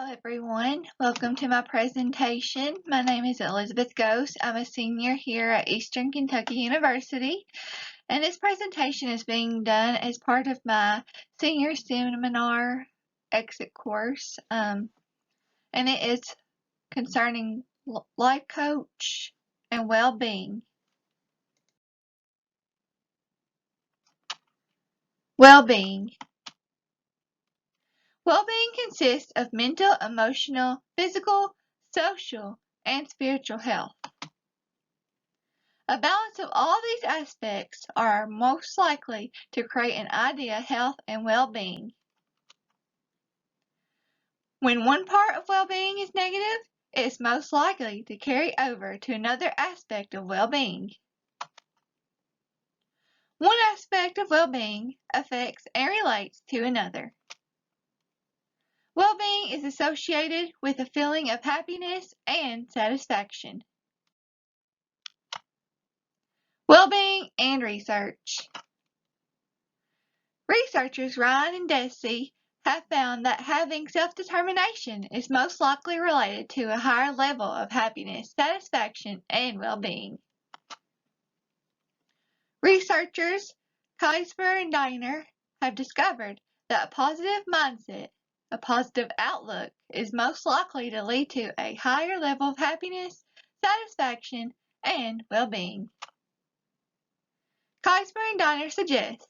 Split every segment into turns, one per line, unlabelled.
Hello everyone, welcome to my presentation. My name is Elizabeth Ghost. I'm a senior here at Eastern Kentucky University, and this presentation is being done as part of my senior seminar exit course, and it is concerning life coach and well-being. Well-being. Well-being consists of mental, emotional, physical, social, and spiritual health. A balance of all these aspects are most likely to create an ideal health and well-being. When one part of well-being is negative, it is most likely to carry over to another aspect of well-being. One aspect of well-being affects and relates to another. Well-being is associated with a feeling of happiness and satisfaction. Well-being and research. Researchers Ryan and Deci have found that having self-determination is most likely related to a higher level of happiness, satisfaction, and well-being. Researchers Kaiser and Diner have discovered that a positive mindset, a positive outlook, is most likely to lead to a higher level of happiness, satisfaction, and well-being. Kaiser and Diner suggest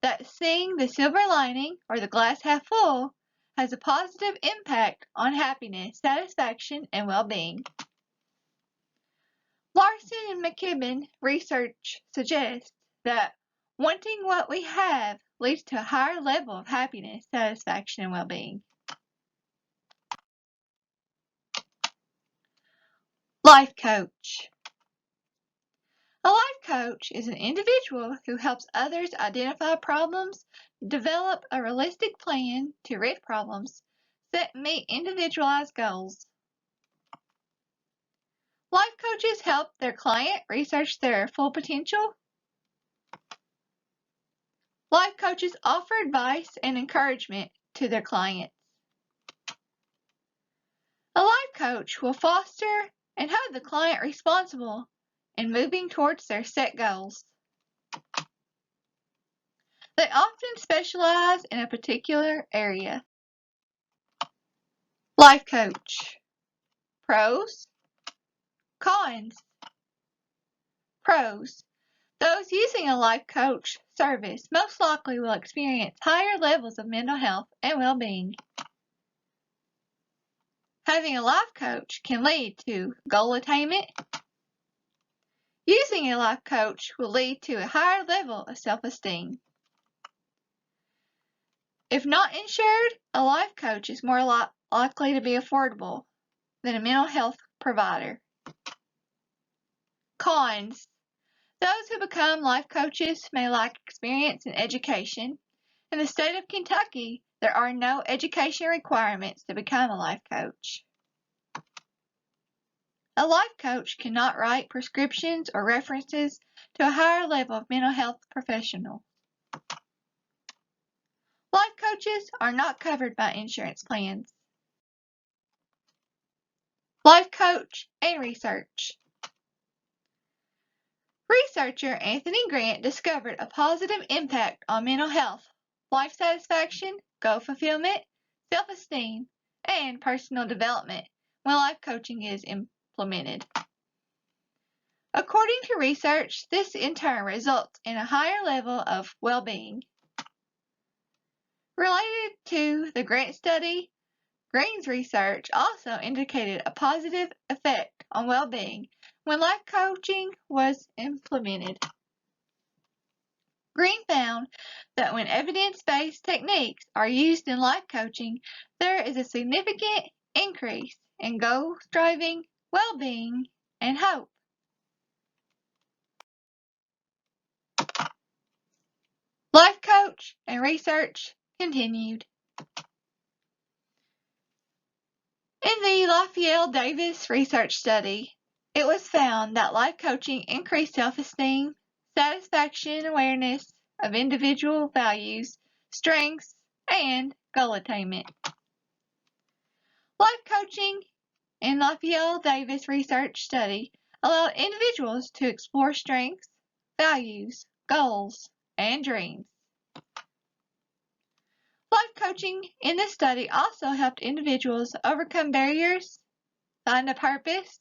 that seeing the silver lining, or the glass half full, has a positive impact on happiness, satisfaction, and well-being. Larson and McKibben research suggests that wanting what we have leads to a higher level of happiness, satisfaction, and well-being. Life coach. A life coach is an individual who helps others identify problems, develop a realistic plan to rid problems, set and meet individualized goals. Life coaches help their client research their full potential. Life coaches offer advice and encouragement to their clients. A life coach will foster and hold the client responsible in moving towards their set goals. They often specialize in a particular area. Life coach. Pros. Cons. Pros. Those using a life coach service most likely will experience higher levels of mental health and well-being. Having a life coach can lead to goal attainment. Using a life coach will lead to a higher level of self-esteem. If not insured, a life coach is more likely to be affordable than a mental health provider. Cons. Those who become life coaches may lack experience in education. In the state of Kentucky, there are no education requirements to become a life coach. A life coach cannot write prescriptions or references to a higher level of mental health professional. Life coaches are not covered by insurance plans. Life coach and research. Researcher Anthony Grant discovered a positive impact on mental health, life satisfaction, goal fulfillment, self-esteem, and personal development when life coaching is implemented. According to research, this in turn results in a higher level of well-being. Related to the Grant study, Green's research also indicated a positive effect on well-being when life coaching was implemented. Green found that when evidence-based techniques are used in life coaching, there is a significant increase in goal-striving, well-being, and hope. Life coach and research continued. In the Lafayette Davis research study, it was found that life coaching increased self-esteem, satisfaction, awareness of individual values, strengths, and goal attainment. Life coaching in Lafayette Davis research study allowed individuals to explore strengths, values, goals, and dreams. Life coaching in this study also helped individuals overcome barriers, find a purpose,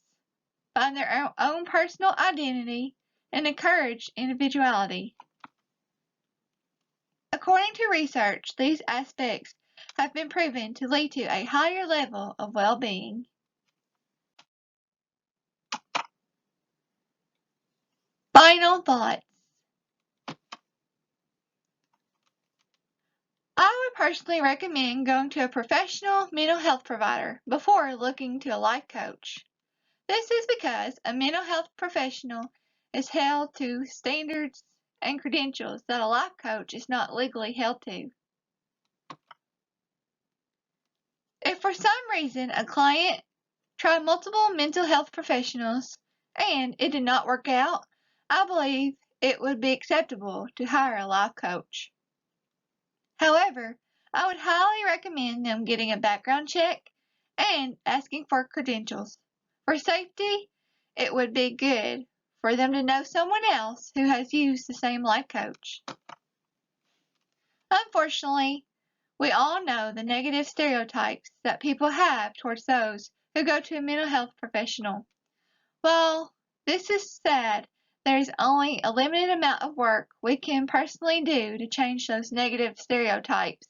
find their own personal identity, and encourage individuality. According to research, these aspects have been proven to lead to a higher level of well-being. Final thoughts. I would personally recommend going to a professional mental health provider before looking to a life coach. This is because a mental health professional is held to standards and credentials that a life coach is not legally held to. If for some reason a client tried multiple mental health professionals and it did not work out, I believe it would be acceptable to hire a life coach. However, I would highly recommend them getting a background check and asking for credentials. For safety, it would be good for them to know someone else who has used the same life coach. Unfortunately, we all know the negative stereotypes that people have towards those who go to a mental health professional. While this is sad, there is only a limited amount of work we can personally do to change those negative stereotypes.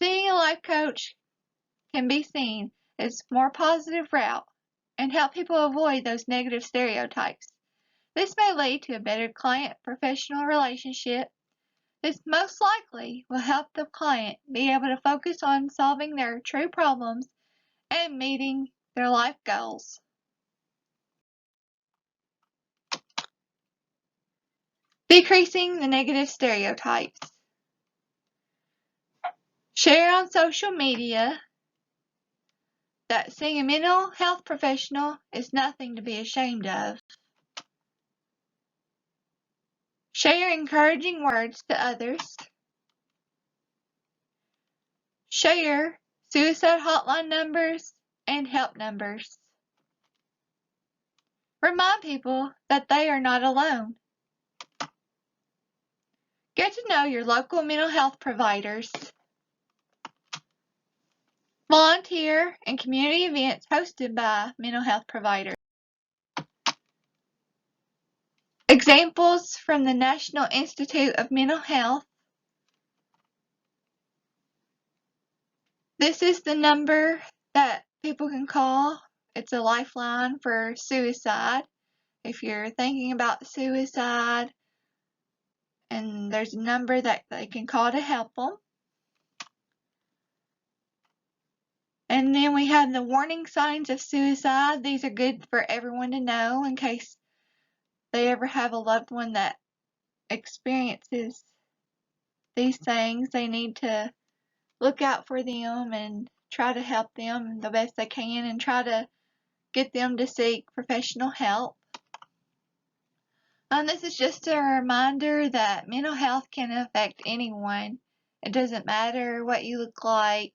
Seeing a life coach can be seen as a more positive route and help people avoid those negative stereotypes. This may lead to a better client-professional relationship. This most likely will help the client be able to focus on solving their true problems and meeting their life goals. Decreasing the negative stereotypes. Share on social media that seeing a mental health professional is nothing to be ashamed of. Share encouraging words to others. Share suicide hotline numbers and help numbers. Remind people that they are not alone. Get to know your local mental health providers. Volunteer in community events hosted by mental health providers. Examples from the National Institute of Mental Health. This is the number that people can call. It's a lifeline for suicide. If you're thinking about suicide, and there's a number that they can call to help them. And then we have the warning signs of suicide. These are good for everyone to know in case they ever have a loved one that experiences these things. They need to look out for them and try to help them the best they can and try to get them to seek professional help. This is just a reminder that mental health can affect anyone. It doesn't matter what you look like,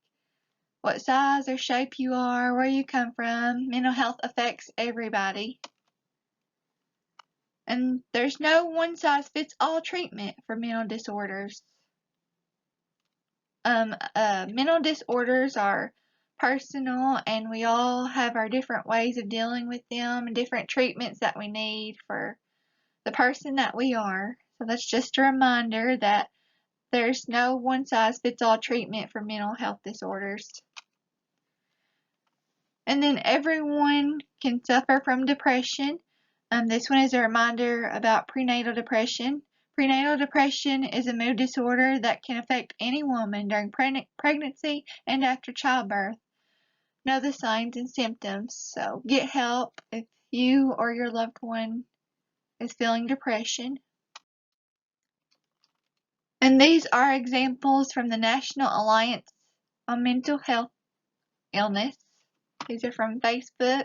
what size or shape you are, where you come from. Mental health affects everybody. And there's no one-size-fits-all treatment for mental disorders. Mental disorders are personal, and we all have our different ways of dealing with them and different treatments that we need for the person that we are. So that's just a reminder that there's no one-size-fits-all treatment for mental health disorders. And then everyone can suffer from depression. This one is a reminder about prenatal depression. Prenatal depression is a mood disorder that can affect any woman during pregnancy and after childbirth. Know the signs and symptoms, so get help if you or your loved one is feeling depression. And these are examples from the National Alliance on Mental Health Illness. These are from Facebook.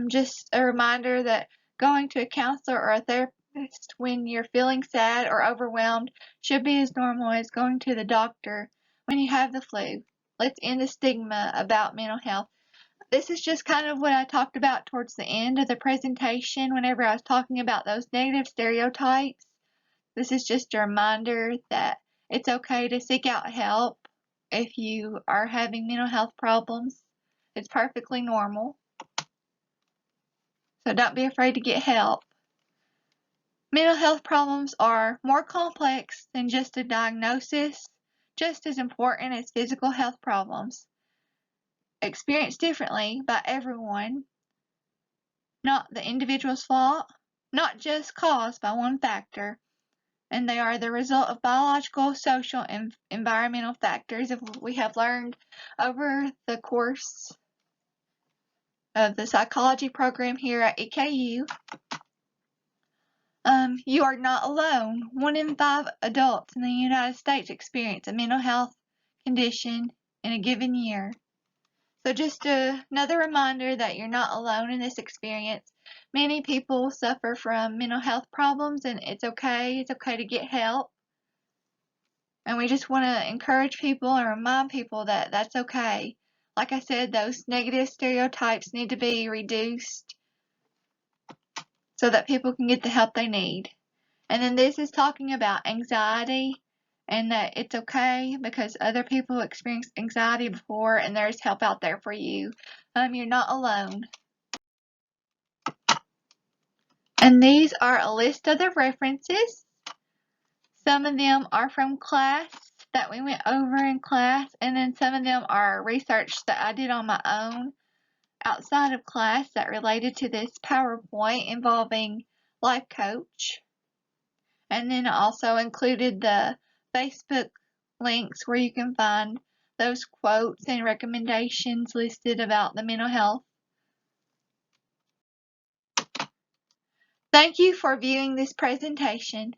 Just a reminder that going to a counselor or a therapist when you're feeling sad or overwhelmed should be as normal as going to the doctor when you have the flu. let's end the stigma about mental health. This is just kind of what I talked about towards the end of the presentation whenever I was talking about those negative stereotypes. This is just a reminder that it's okay to seek out help if you are having mental health problems. It's perfectly normal. So don't be afraid to get help. Mental health problems are more complex than just a diagnosis, just as important as physical health problems. Experienced differently by everyone, not the individual's fault, not just caused by one factor, and they are the result of biological, social, and environmental factors that we have learned over the course of the psychology program here at EKU. You are not alone. 1 in 5 adults in the United States experience a mental health condition in a given year. So just another reminder that you're not alone in this experience. Many people suffer from mental health problems, and it's okay. It's okay to get help. And we just want to encourage people and remind people that that's okay. Like I said, those negative stereotypes need to be reduced so that people can get the help they need. And then this is talking about anxiety and that it's okay because other people experienced anxiety before and there's help out there for you. You're not alone. And these are a list of the references. Some of them are from class that we went over in class, and then some of them are research that I did on my own outside of class that related to this PowerPoint involving Life Coach. And then I also included the Facebook links where you can find those quotes and recommendations listed about the mental health. Thank you for viewing this presentation.